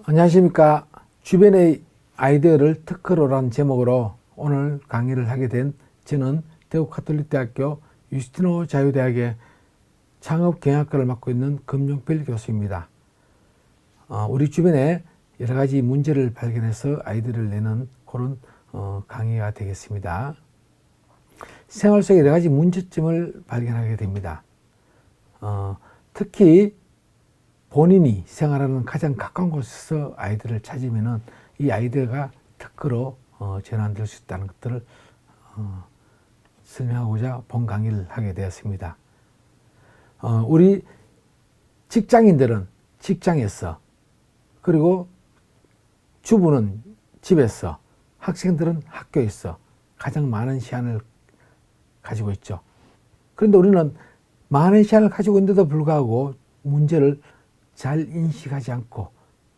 안녕하십니까. 주변의 아이디어를 특허로란 제목으로 오늘 강의를 하게 된 저는 대구가톨릭대학교 유스티노 자유대학의 창업경영학과를 맡고 있는 금용필 교수입니다. 우리 주변에 여러 가지 문제를 발견해서 아이디어를 내는 그런 강의가 되겠습니다. 생활 속에 여러 가지 문제점을 발견하게 됩니다. 특히 본인이 생활하는 가장 가까운 곳에서 아이디어를 찾으면은 이 아이디어가 특허로 전환될 수 있다는 것들을 설명하고자 본 강의를 하게 되었습니다. 우리 직장인들은 직장에서, 그리고 주부는 집에서, 학생들은 학교에서 가장 많은 시간을 가지고 있죠. 그런데 우리는 많은 시간을 가지고 있는데도 불구하고 문제를 잘 인식하지 않고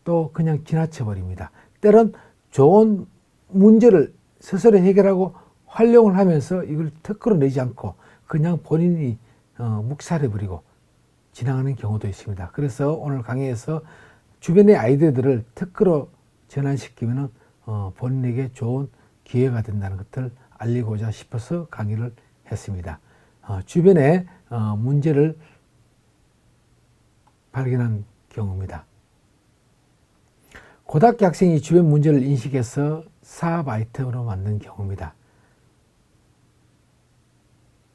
또 그냥 지나쳐 버립니다. 때론 좋은 문제를 스스로 해결하고 활용을 하면서 이걸 특허로 내지 않고 그냥 본인이 묵살해 버리고 지나가는 경우도 있습니다. 그래서 오늘 강의에서 주변의 아이디어들을 특허로 전환시키면 본인에게 좋은 기회가 된다는 것을 알리고자 싶어서 강의를 했습니다. 주변의 문제를 발견한 경우입니다. 고등학교 학생이 주변 문제를 인식해서 사업 아이템으로 만든 경우입니다.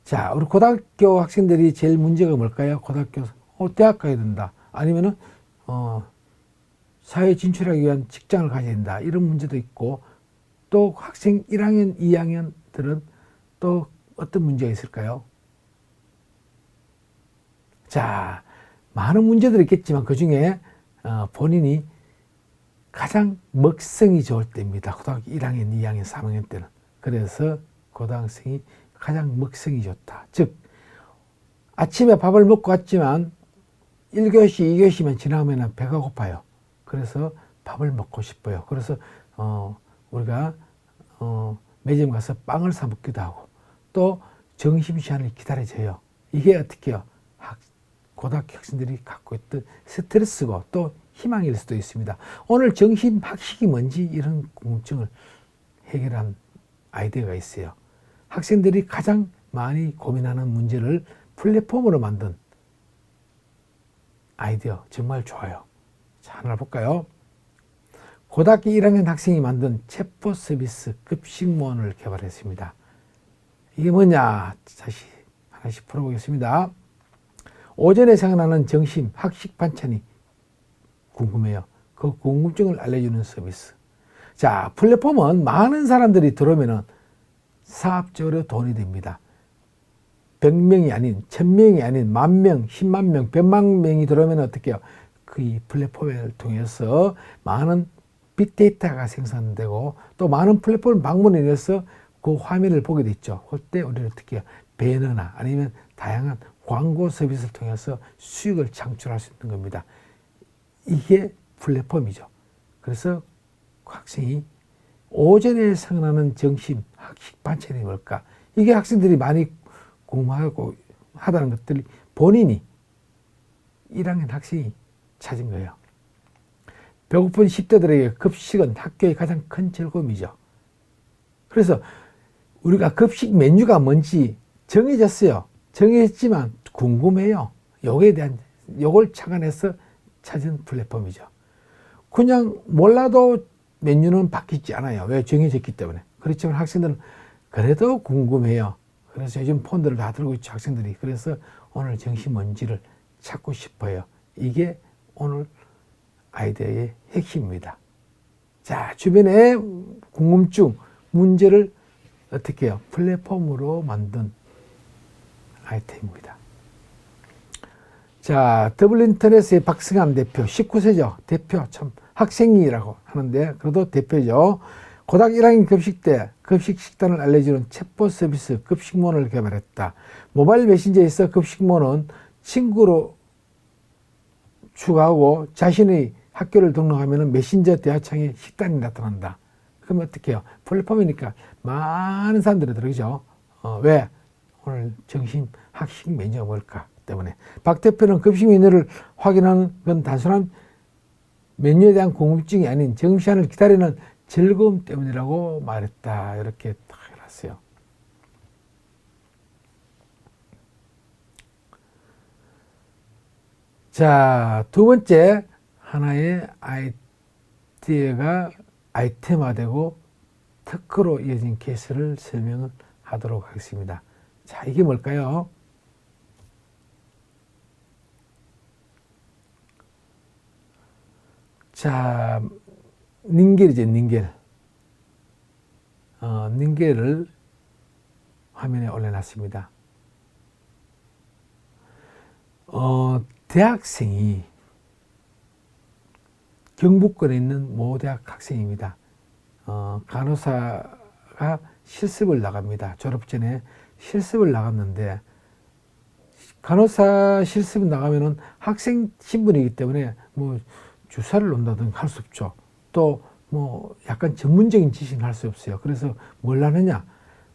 자, 우리 고등학교 학생들이 제일 문제가 뭘까요? 고등학교, 대학 가야 된다. 아니면은, 사회 진출하기 위한 직장을 가져야 된다. 이런 문제도 있고, 또 학생 1학년, 2학년들은 또 어떤 문제가 있을까요? 자, 많은 문제들이 있겠지만 그 중에 본인이 가장 먹성이 좋을 때입니다. 고등학교 1학년, 2학년, 3학년 때는. 그래서 고등학생이 가장 먹성이 좋다. 즉 아침에 밥을 먹고 왔지만 1교시, 2교시만 지나면 배가 고파요. 그래서 밥을 먹고 싶어요. 그래서 우리가 매점 가서 빵을 사 먹기도 하고 또 점심시간을 기다려줘요. 이게 어떻게 해요? 고등학교 학생들이 갖고 있던 스트레스고 또 희망일 수도 있습니다. 오늘 정신 학식이 뭔지 이런 궁금증을 해결한 아이디어가 있어요. 학생들이 가장 많이 고민하는 문제를 플랫폼으로 만든 아이디어 정말 좋아요. 자, 하나 볼까요? 고등학교 1학년 학생이 만든 챗봇 서비스 급식몬을 개발했습니다. 이게 뭐냐? 다시 하나씩 풀어보겠습니다. 오전에 생각나는 점심, 학식 반찬이 궁금해요. 그 궁금증을 알려주는 서비스. 자, 플랫폼은 많은 사람들이 들어오면은 사업적으로 돈이 됩니다. 100명이 아닌, 1000명이 아닌, 10,000명, 10만 명, 100만 명이 들어오면 어떻게 해요? 그 이 플랫폼을 통해서 많은 빅데이터가 생산되고 또 많은 플랫폼을 방문해서 그 화면을 보게 됐죠. 그때 우리는 어떻게 해요? 배너나 아니면 다양한 광고 서비스를 통해서 수익을 창출할 수 있는 겁니다. 이게 플랫폼이죠. 그래서 학생이 오전에 생각나는 점심, 학식 반찬이 뭘까? 이게 학생들이 많이 궁금하고 하다는 것들이 본인이 1학년 학생이 찾은 거예요. 배고픈 10대들에게 급식은 학교의 가장 큰 즐거움이죠. 그래서 우리가 급식 메뉴가 뭔지 정해졌어요. 정해졌지만 궁금해요. 요걸 착안해서 찾은 플랫폼이죠. 그냥 몰라도 메뉴는 바뀌지 않아요. 왜? 정해졌기 때문에. 그렇지만 학생들은 그래도 궁금해요. 그래서 요즘 폰들을 다 들고 있죠, 학생들이. 그래서 오늘 정시 뭔지를 찾고 싶어요. 이게 오늘 아이디어의 핵심입니다. 자, 주변의 궁금증, 문제를 어떻게 해요? 플랫폼으로 만든 아이템입니다. 자, 더블인터넷의 박승환 대표, 19세죠. 대표, 참 학생이라고 하는데 그래도 대표죠. 고등학교 1학년 급식 때 급식 식단을 알려주는 챗봇 서비스 급식몬을 개발했다. 모바일 메신저에서 급식몬은 친구로 추가하고 자신의 학교를 등록하면 메신저 대화창에 식단이 나타난다. 그럼 어떻게 해요? 플랫폼이니까 많은 사람들이 들어오죠. 왜? 오늘 점심 학식 메뉴가 뭘까 때문에. 박 대표는 급식 메뉴를 확인하는 건 단순한 메뉴에 대한 궁금증이 아닌 정시간을 기다리는 즐거움 때문이라고 말했다. 이렇게 딱 해놨어요. 자, 두 번째, 하나의 아이디어가 아이템화되고 특허로 이어진 케이스를 설명을 하도록 하겠습니다. 자, 이게 뭘까요? 자, 닌겔이죠, 닌겔. 닌겔을 화면에 올려놨습니다. 대학생이 경북권에 있는 모 대학 학생입니다. 간호사가 실습을 나갑니다. 졸업 전에 실습을 나갔는데, 간호사 실습 나가면은 학생 신분이기 때문에 뭐 주사를 놓는다든가 할 수 없죠. 또 뭐 약간 전문적인 지식은 할 수 없어요. 그래서 뭘 하느냐?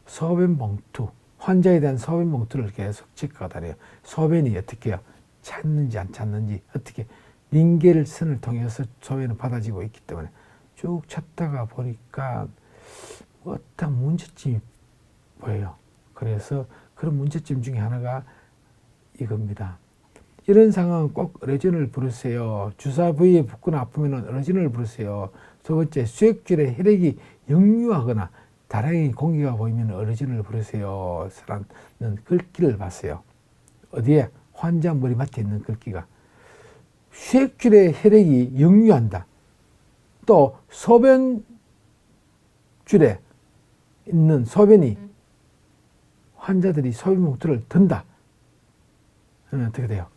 소변 봉투, 환자에 대한 소변 봉투를 계속 체크가 다녀요. 소변이 어떻게 해요? 찼는지 안 찼는지, 어떻게 닌겔 선을 통해서 소변을 받아지고 있기 때문에 쭉 찾다가 보니까 어떤 문제점이 보여요. 그래서 그런 문제점 중에 하나가 이겁니다. 이런 상황은 꼭 어르신을 부르세요. 주사 부위에 붓거나 아프면 어르신을 부르세요. 두 번째, 수액줄에 혈액이 역류하거나 다량의 공기가 보이면 어르신을 부르세요. 라는 글귀를 봤어요. 어디에? 환자 머리맡에 있는 글귀가. 수액줄에 혈액이 역류한다. 또 소변줄에 있는 소변이 환자들이 소변 봉투를 든다. 그러면 어떻게 돼요?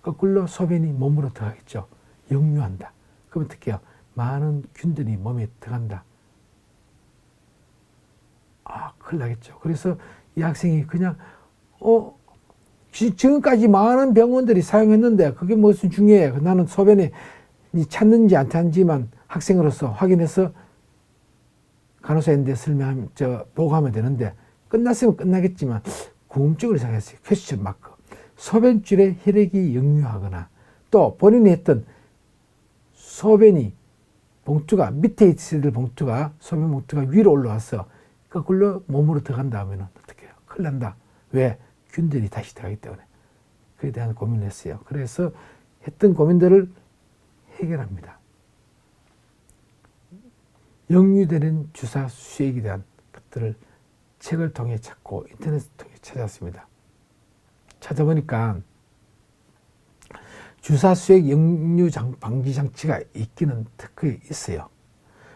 거꾸로 소변이 몸으로 들어가겠죠. 역류한다. 그럼 어떻게 해요? 많은 균들이 몸에 들어간다. 큰일 나겠죠. 그래서 이 학생이 그냥 지금까지 많은 병원들이 사용했는데 그게 무슨 중요해? 나는 소변이 찼는지 안 찼는지만 학생으로서 확인해서 간호사인데 보고하면 되는데, 끝났으면 끝나겠지만 궁금증을 생겼어요. 퀘스천 마크. 소변줄에 혈액이 역류하거나 또 본인이 했던 소변이 봉투가 밑에 있을 봉투가 소변 봉투가 위로 올라와서 거꾸로 몸으로 들어간다 하면 어떻게 해요? 큰일 난다. 왜? 균들이 다시 들어가기 때문에. 그에 대한 고민을 했어요. 그래서 했던 고민들을 해결합니다. 역류되는 주사 수액에 대한 것들을 책을 통해 찾고 인터넷을 통해 찾았습니다. 찾아보니까 주사 수액 역류 방지 장치가 있기는 특히 있어요.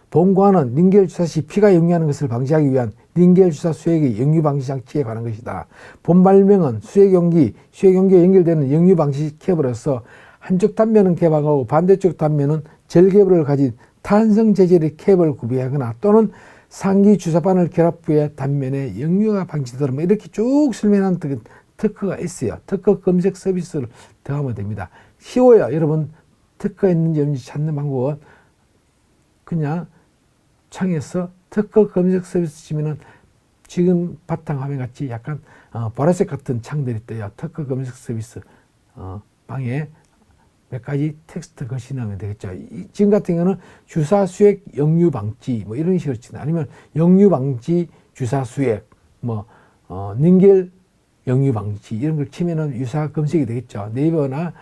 본과는 닌겔 주사 시 피가 역류하는 것을 방지하기 위한 닌겔 주사 수액의 역류 방지 장치에 관한 것이다. 본 발명은 수액 용기에 연결되는 역류 방지 케이블로서 한쪽 단면은 개방하고 반대쪽 단면은 젤 케이블을 가진 탄성 재질의 케이블을 구비하거나 또는 상기 주사바늘 결합 후에 단면에 역류가 방지되도록 이렇게 쭉 설명한 특허가 있어요. 특허 검색 서비스를 더하면 됩니다. 쉬워요. 여러분, 특허 있는지 없는지 찾는 방법은 그냥 창에서 특허 검색 서비스 치면은 지금 바탕화면 같이 약간 보라색 같은 창들이 떠요. 특허 검색 서비스 방에 몇 가지 텍스트 글씨 넣으면 되겠죠. 지금 같은 경우는 주사 수액 역류 방지 뭐 이런 식으로 치나, 아니면 역류 방지 주사 수액 닌겔 역류 방지 이런 걸 치면은 유사 검색이 되겠죠. 네이버나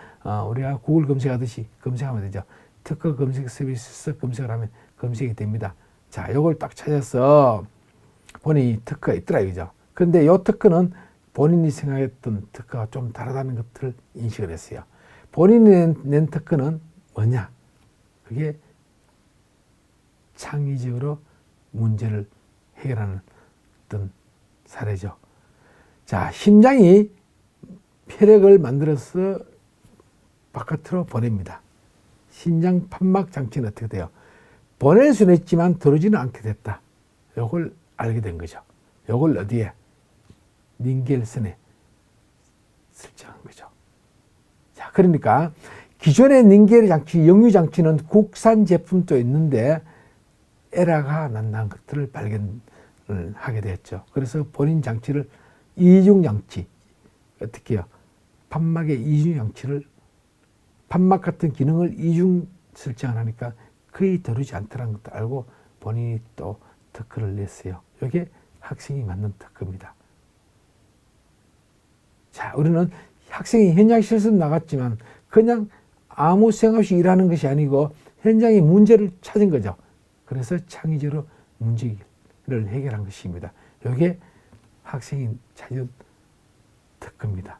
우리가 구글 검색하듯이 검색하면 되죠. 특허 검색 서비스에서 검색을 하면 검색이 됩니다. 자, 요걸 딱 찾아서 보니 특허가 있더라 이거죠. 그런데 요 특허는 본인이 생각했던 특허가 좀 다르다는 것들을 인식을 했어요. 본인이 낸 특허는 뭐냐? 그게 창의적으로 문제를 해결하는 어떤 사례죠. 자, 심장이 혈액을 만들어서 바깥으로 보냅니다. 심장 판막 장치는 어떻게 돼요? 보낼 수는 있지만 들어오지는 않게 됐다. 요걸 알게 된 거죠. 요걸 어디에? 닌겔선에 설정한 거죠. 자, 그러니까 기존의 닌겔 장치, 역류 장치는 국산 제품도 있는데 에러가 난다는 것들을 발견을 하게 됐죠. 그래서 본인 장치를 이중 장치, 어떻게 해요? 판막의 이중 장치를, 판막 같은 기능을 이중 설정을 하니까 거의 다루지 않더라는 것도 알고 본인이 또 특허를 냈어요. 이게 학생이 만든 특허입니다. 자, 우리는 학생이 현장 실습 나갔지만 그냥 아무 생각 없이 일하는 것이 아니고 현장의 문제를 찾은 거죠. 그래서 창의적으로 문제를 해결한 것입니다. 이게 학생이 찾은 특허입니다.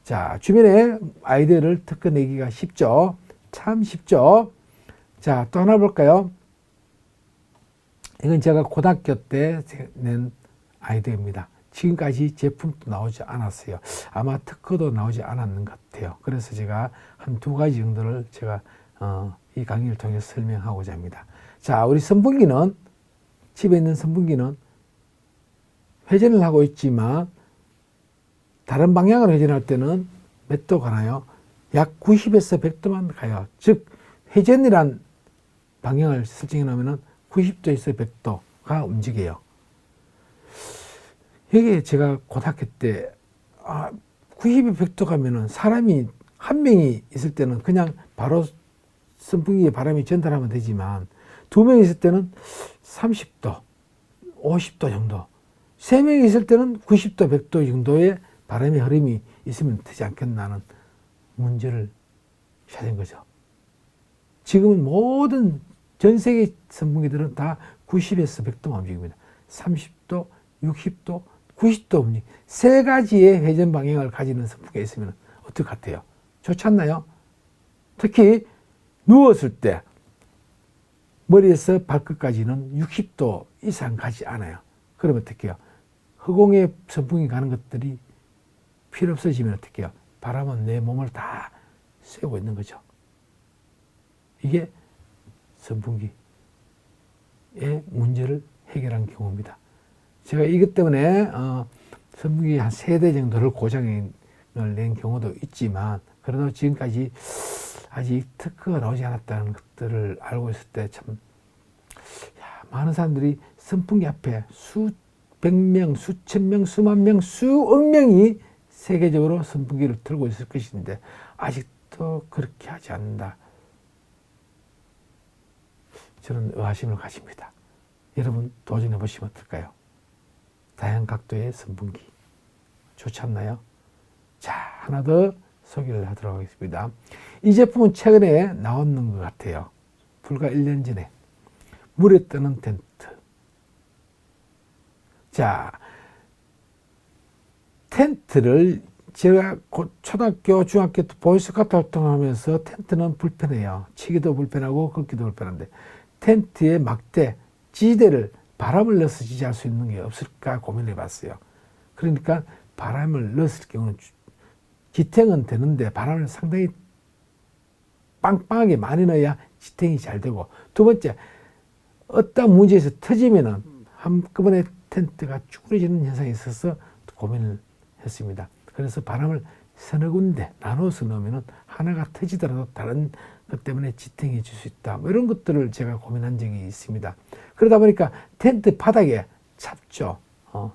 자, 주변에 아이디어를 특허 내기가 쉽죠. 참 쉽죠. 자, 또 하나 볼까요? 이건 제가 고등학교 때 낸 아이디어입니다. 지금까지 제품도 나오지 않았어요. 아마 특허도 나오지 않았는 것 같아요. 그래서 제가 한 2가지 정도를 제가 이 강의를 통해서 설명하고자 합니다. 자, 우리 선풍기는, 집에 있는 선풍기는 회전을 하고 있지만 다른 방향으로 회전할 때는 몇 도 가나요? 약 90에서 100도만 가요. 즉 회전이란 방향을 설정해 놓으면 90도에서 100도가 움직여요. 여기 제가 고등학교 때 90에 100도 가면은 사람이 한 명이 있을 때는 그냥 바로 선풍기에 바람이 전달하면 되지만 2명이 있을 때는 30도, 50도 정도, 3명이 있을 때는 90도, 100도 정도의 바람의 흐름이 있으면 되지 않겠나 하는 문제를 찾은 거죠. 지금은 모든 전 세계 선풍기들은 다 90에서 100도만 움직입니다. 30도, 60도, 90도 움직. 3가지의 회전 방향을 가지는 선풍기가 있으면 어떨 것 같아요? 좋지 않나요? 특히 누웠을 때 머리에서 발끝까지는 60도 이상 가지 않아요. 그러면 어떻게 해요? 허공에 선풍기 가는 것들이 필요 없어지면 어떻게 해요? 바람은 내 몸을 다 쐬고 있는 거죠. 이게 선풍기의 문제를 해결한 경우입니다. 제가 이것 때문에 선풍기 한 3대 정도를 고장을 낸 경우도 있지만 그래도 지금까지 아직 특허가 나오지 않았다는 것들을 알고 있을 때 참 많은 사람들이 선풍기 앞에 수백 명, 수천 명, 수만 명, 수억 명이 세계적으로 선풍기를 틀고 있을 것인데 아직도 그렇게 하지 않는다. 저는 의아심을 가집니다. 여러분 도전해 보시면 어떨까요? 다양한 각도의 선풍기 좋지 않나요? 자, 하나 더 소개를 하도록 하겠습니다. 이 제품은 최근에 나왔는 것 같아요. 불과 1년 전에. 물에 뜨는 텐트. 자, 텐트를 제가 초등학교, 중학교 때 보이스카우트 활동하면서 텐트는 불편해요. 치기도 불편하고 걷기도 불편한데 텐트의 막대, 지지대를 바람을 넣어서 지지할 수 있는 게 없을까 고민해 봤어요. 그러니까 바람을 넣었을 경우는 지탱은 되는데 바람을 상당히 빵빵하게 많이 넣어야 지탱이 잘 되고, 두 번째, 어떤 문제에서 터지면은 한꺼번에 텐트가 쭈그러지는 현상이 있어서 고민을 했습니다. 그래서 바람을 서너 군데 나눠서 넣으면은 하나가 터지더라도 다른 것 때문에 지탱해 줄 수 있다. 뭐 이런 것들을 제가 고민한 적이 있습니다. 그러다 보니까 텐트 바닥에 찹죠.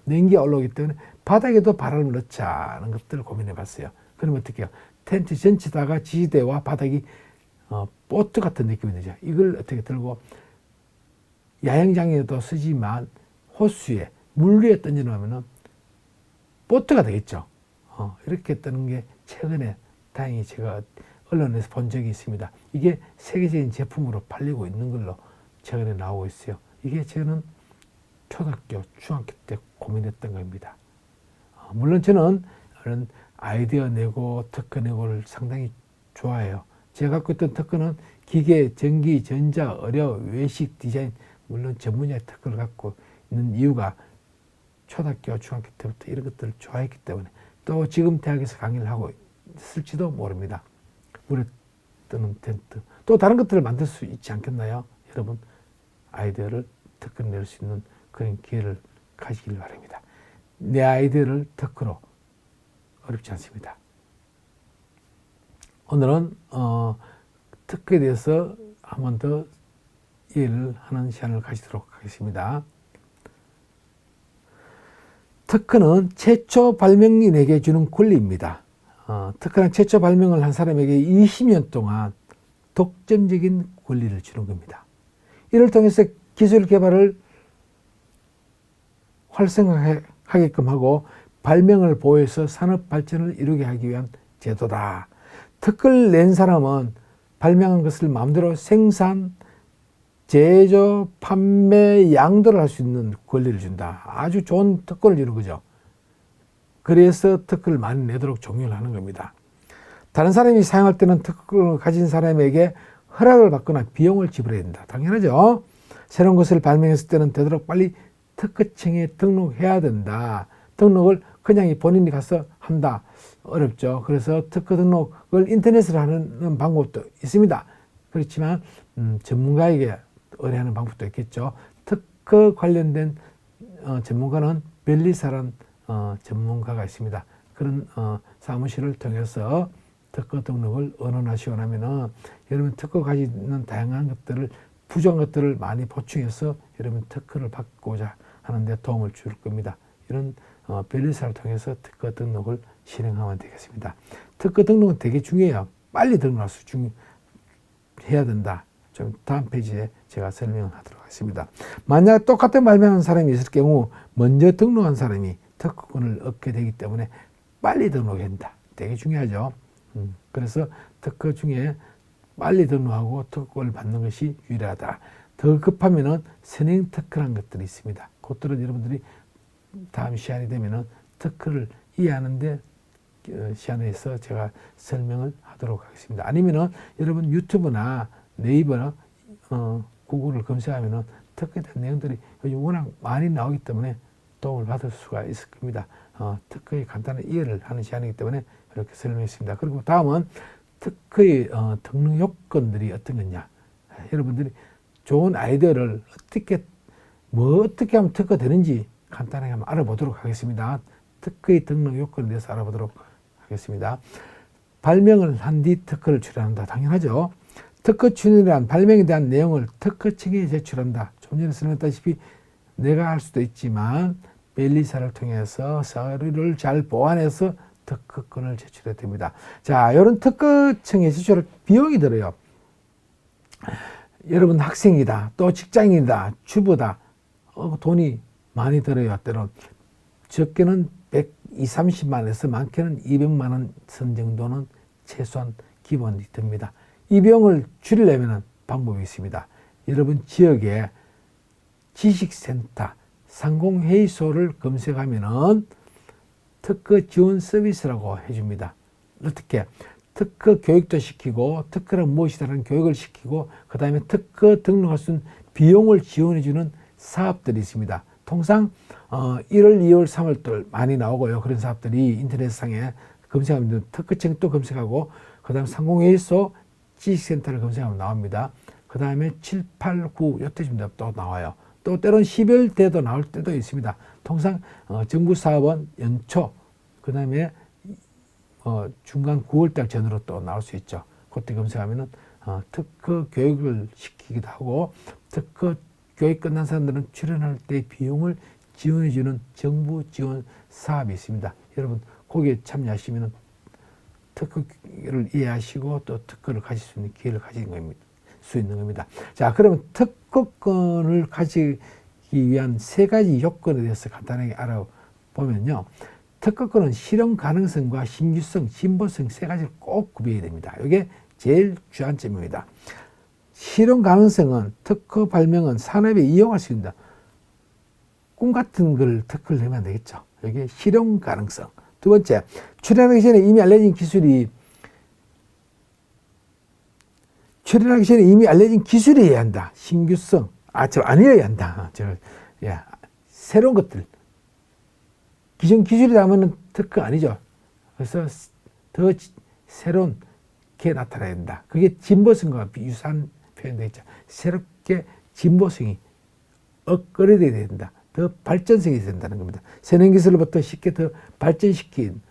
냉기가 올라오기 때문에 바닥에도 바람을 넣자는 것들을 고민해 봤어요. 그러면 어떻게 해요? 텐트 전체다가 지지대와 바닥이 보트 같은 느낌이 되죠. 이걸 어떻게 들고 야영장에도 쓰지만 호수에 물 위에 던져 놓으면 보트가 되겠죠. 이렇게 뜨는 게 최근에 다행히 제가 언론에서 본 적이 있습니다. 이게 세계적인 제품으로 팔리고 있는 걸로 최근에 나오고 있어요. 이게 저는 초등학교, 중학교 때 고민했던 겁니다. 물론 저는 이런 아이디어 내고 특허 내고를 상당히 좋아해요. 제가 갖고 있던 특허는 기계, 전기, 전자, 의료, 외식, 디자인, 물론 전문의 특허를 갖고 있는 이유가 초등학교, 중학교 때부터 이런 것들을 좋아했기 때문에, 또 지금 대학에서 강의를 하고 있을지도 모릅니다. 물에 뜨는 텐트, 또 다른 것들을 만들 수 있지 않겠나요? 여러분, 아이디어를 특허 낼 수 있는 그런 기회를 가지길 바랍니다. 내 아이디어를 특허로 어렵지 않습니다. 오늘은 특허에 대해서 한 번 더 이해를 하는 시간을 가지도록 하겠습니다. 특허는 최초 발명인에게 주는 권리입니다. 특허는 최초 발명을 한 사람에게 20년 동안 독점적인 권리를 주는 겁니다. 이를 통해서 기술 개발을 활성화하게끔 하고 발명을 보호해서 산업 발전을 이루게 하기 위한 제도다. 특허를 낸 사람은 발명한 것을 마음대로 생산, 제조, 판매, 양도를 할 수 있는 권리를 준다. 아주 좋은 특권을 주는 거죠. 그래서 특허를 많이 내도록 종용을 하는 겁니다. 다른 사람이 사용할 때는 특허를 가진 사람에게 허락을 받거나 비용을 지불해야 된다. 당연하죠. 새로운 것을 발명했을 때는 되도록 빨리 특허청에 등록해야 된다. 등록을 그냥 본인이 가서 한다. 어렵죠. 그래서 특허 등록을 인터넷으로 하는 방법도 있습니다. 그렇지만 전문가에게 의뢰하는 방법도 있겠죠. 특허 관련된 전문가는 변리사라는 전문가가 있습니다. 그런 사무실을 통해서 특허 등록을 언어나시고 나면은 여러분 특허 가지는 다양한 것들을 부족한 것들을 많이 보충해서 여러분 특허를 받고자 하는데 도움을 줄 겁니다. 이런 변리사를 통해서 특허 등록을 실행하면 되겠습니다. 특허 등록은 되게 중요해요. 빨리 등록할 수 해야 된다. 좀 다음 페이지에 제가 설명하도록 하겠습니다. 만약 똑같은 발명한 사람이 있을 경우 먼저 등록한 사람이 특허권을 얻게 되기 때문에 빨리 등록해야 된다. 되게 중요하죠. 그래서 특허 중에 빨리 등록하고 특허권을 받는 것이 유리하다. 더 급하면은 선행 특허라는 것들이 있습니다. 그것들은 여러분들이 다음 시간이 되면은 특허를 이해하는데 시간에서 제가 설명을 하도록 하겠습니다. 아니면은 여러분 유튜브나 네이버나 구글을 검색하면은 특허에 대한 내용들이 요즘 워낙 많이 나오기 때문에 도움을 받을 수가 있을 겁니다. 특허의 간단한 이해를 하는 시간이기 때문에 이렇게 설명했습니다. 그리고 다음은 특허의 등록 요건들이 어떤 거냐. 여러분들이 좋은 아이디어를 어떻게 하면 특허 되는지 간단하게 한번 알아보도록 하겠습니다. 특허의 등록 요건에 대해서 알아보도록 하겠습니다. 발명을 한 뒤 특허를 출원한다. 당연하죠. 특허 출원이란 발명에 대한 내용을 특허청에 제출한다. 좀 전에 설명했다시피 내가 할 수도 있지만 변리사를 통해서 서류를 잘 보완해서 특허권을 제출해야 됩니다. 자, 이런 특허청에 제출할 비용이 들어요. 여러분 학생이다, 또 직장인이다, 주부다, 돈이 많이 들어요. 때론 적게는 120, 30만원에서 많게는 200만원 선 정도는 최소한 기본이 듭니다. 이 비용을 줄이려면 방법이 있습니다. 여러분 지역에 지식센터, 상공회의소를 검색하면은 특허 지원 서비스라고 해줍니다. 어떻게? 특허 교육도 시키고 특허는 무엇이다라는 교육을 시키고 그 다음에 특허 등록할 수 있는 비용을 지원해주는 사업들이 있습니다. 통상 1월, 2월, 3월달 많이 나오고요. 그런 사업들이 인터넷상에 검색하면 특허청 또 검색하고 그 다음 상공회의소 지식센터를 검색하면 나옵니다. 그 다음에 7, 8, 9 이때쯤 또 나와요. 또 때론 10월 때도 나올 때도 있습니다. 통상 정부 사업은 연초 그 다음에 중간 9월달 전으로 또 나올 수 있죠. 그때 검색하면은 특허 교육을 시키기도 하고 특허 교육 끝난 사람들은 출연할 때 비용을 지원해주는 정부 지원 사업이 있습니다. 여러분 거기에 참여하시면 특허를 이해하시고 또 특허를 가질 수 있는 기회를 가지는 수 있는 겁니다. 자, 그러면 특허권을 가지기 위한 세 가지 요건에 대해서 간단하게 알아보면요. 특허권은 실현 가능성과 신규성, 진보성 세 가지를 꼭 구별해야 됩니다. 이게 제일 중요한 점입니다. 실현 가능성은 특허 발명은 산업에 이용할 수 있다. 꿈 같은 걸 특허를 내면 안 되겠죠. 이게 실현 가능성. 두 번째, 출현하기 전에 이미 알려진 기술이어야 한다. 신규성. 아니어야 한다. 새로운 것들. 기존 기술이다 하면 특허 아니죠. 그래서 더 새로운 게 나타나야 된다. 그게 진보성과 유사한 표현되어 있죠. 새롭게 진보성이 업그레이드해야 된다. 더 발전성이 된다는 겁니다. 새로운 기술로부터 쉽게 더 발전시키면서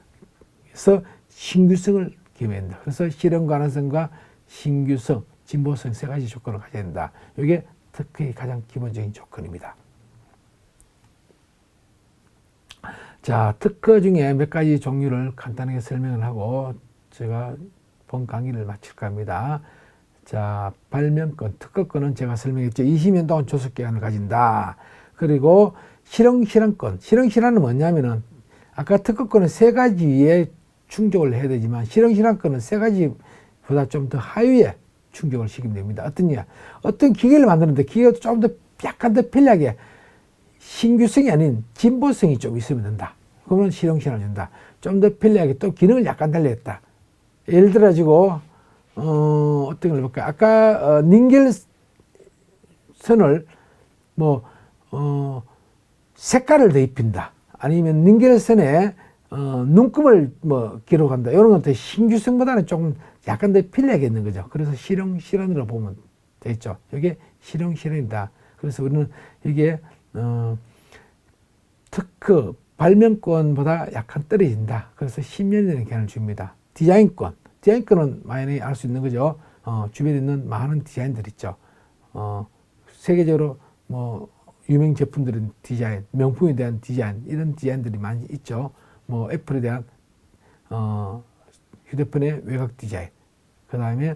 신규성을 기여해야 된다. 그래서 실현 가능성과 신규성, 진보성 세 가지 조건을 가져야 된다. 이게 특허의 가장 기본적인 조건입니다. 자, 특허 중에 몇 가지 종류를 간단하게 설명을 하고 제가 본 강의를 마칠까 합니다. 자, 발명권, 특허권은 제가 설명했죠. 20년 동안 조속기간을 가진다. 그리고 실형실현권. 실형실현은 뭐냐면은 아까 특허권은 세 가지에 충족을 해야 되지만 실형실현권은 세 가지보다 좀 더 하위에 충족을 시키면 됩니다. 어떤 기계를 만드는데 기계가 좀 더 약간 더 편리하게 신규성이 아닌 진보성이 좀 있으면 된다. 그러면 실형실현을 준다. 좀 더 편리하게 또 기능을 약간 달리했다. 예를 들어 가지고 어떤 걸 볼까요? 아까 닌겔선을 뭐 색깔을 더 입힌다. 아니면 닌겔선에 눈금을 뭐 기록한다. 이런 것도 신규성보다는 조금 약간 더 편리하게 있는 거죠. 그래서 실형실현으로 보면 되겠죠. 이게 실형실현이다. 그래서 우리는 이게 특허 발명권보다 약간 떨어진다. 그래서 10년이라는 기간을 줍니다. 디자인권은 많이 알 수 있는 거죠. 주변에 있는 많은 디자인들 있죠. 세계적으로 뭐 유명 제품들은 디자인, 명품에 대한 디자인, 이런 디자인들이 많이 있죠. 뭐 애플에 대한 휴대폰의 외곽 디자인, 그 다음에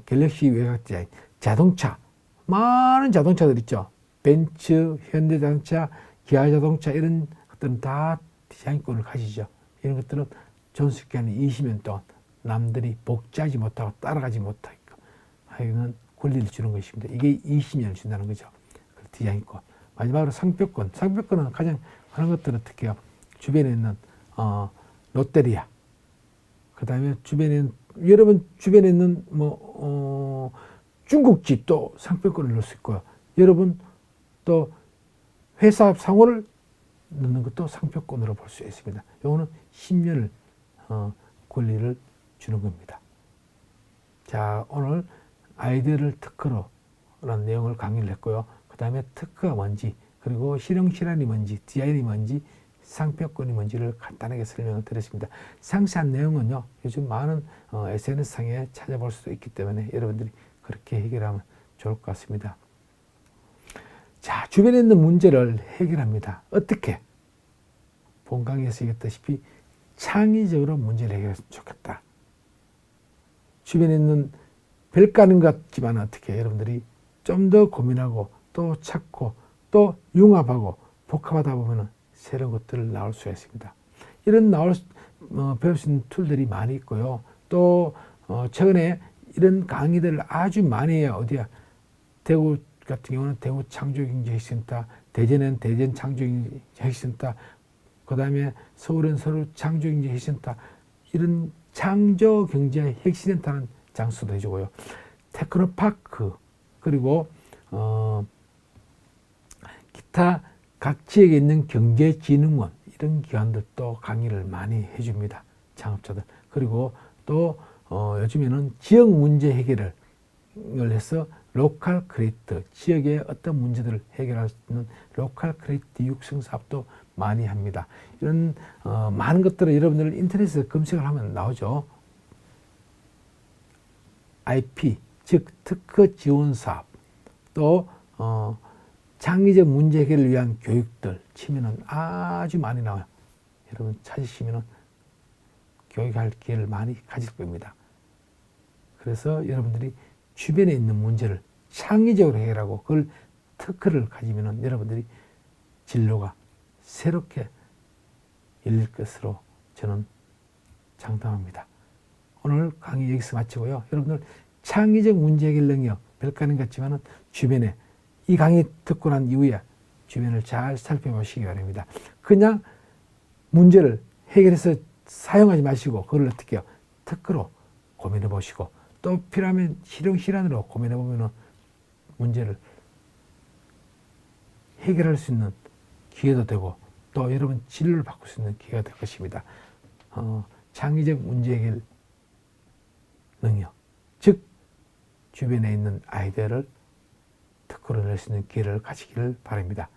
갤럭시 외곽 디자인, 자동차, 많은 자동차들 있죠. 벤츠, 현대자동차, 기아자동차 이런 것들은 다 디자인권을 가지죠. 이런 것들은 존속기간이 20년 동안 남들이 복제하지 못하고 따라가지 못하고 하여간 권리를 주는 것입니다. 이게 20년을 준다는 거죠. 디자인권. 마지막으로 상표권. 상표권은 가장 하는 것들은 어떻게 해요? 주변에 있는 롯데리아. 그 다음에 여러분 주변에 있는 중국집 또 상표권을 넣을 수 있고요. 여러분 또 회사 상호를 넣는 것도 상표권으로 볼 수 있습니다. 요거는 10년을 권리를 주는 겁니다. 자, 오늘 아이디어를 특허로 라는 내용을 강의를 했고요. 그 다음에 특허가 뭔지, 그리고 실형실현이 뭔지, 디자인이 뭔지, 상표권이 뭔지를 간단하게 설명을 드렸습니다. 상세한 내용은요, 요즘 많은 SNS상에 찾아볼 수도 있기 때문에 여러분들이 그렇게 해결하면 좋을 것 같습니다. 자, 주변에 있는 문제를 해결합니다. 어떻게? 본 강의에서 얘기했다시피 창의적으로 문제를 해결했으면 좋겠다. 주변에 있는 별거 아닌 것 같지만 어떻게 여러분들이 좀 더 고민하고 또 찾고 또 융합하고 복합하다 보면 새로운 것들을 나올 수가 있습니다. 이런 배울 수 있는 툴들이 많이 있고요. 또 최근에 이런 강의들을 아주 많이 해요. 어디야? 대구 같은 경우는 대구 창조경제혁신센터, 대전은 대전 창조경제혁신센터, 그 다음에 서울은 서울 창조경제혁신센터, 이런 창조경제혁신센터는 장수도 해주고요. 테크노파크, 그리고 기타 각 지역에 있는 경제진흥원, 이런 기관들도 강의를 많이 해줍니다. 창업자들. 그리고 또 요즘에는 지역 문제 해결을 해서 로컬 크리에이터, 지역의 어떤 문제들을 해결할 수 있는 로컬 크리에이터 육성 사업도 많이 합니다. 이런 많은 것들을 여러분들 인터넷에서 검색을 하면 나오죠. IP, 즉 특허 지원 사업, 또 창의적 문제 해결을 위한 교육들 치면은 아주 많이 나와요. 여러분 찾으시면은 교육할 기회를 많이 가질 겁니다. 그래서 여러분들이 주변에 있는 문제를 창의적으로 해결하고 그걸 특허를 가지면은 여러분들이 진로가 새롭게 열릴 것으로 저는 장담합니다. 오늘 강의 여기서 마치고요. 여러분들 창의적 문제 해결 능력 별거 아닌 것 같지만은 주변에 이 강의 듣고 난 이후에 주변을 잘 살펴보시기 바랍니다. 그냥 문제를 해결해서 사용하지 마시고 그걸 어떻게 해요? 특허로 고민해 보시고 또 필요하면 실용실현으로 고민해 보면 문제를 해결할 수 있는 기회도 되고 또 여러분 진로를 바꿀 수 있는 기회가 될 것입니다. 창의적 문제 해결 능력, 즉 주변에 있는 아이디어를 특허로 낼 수 있는 기회를 가지기를 바랍니다.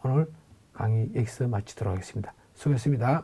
오늘 강의 여기서 마치도록 하겠습니다. 수고했습니다.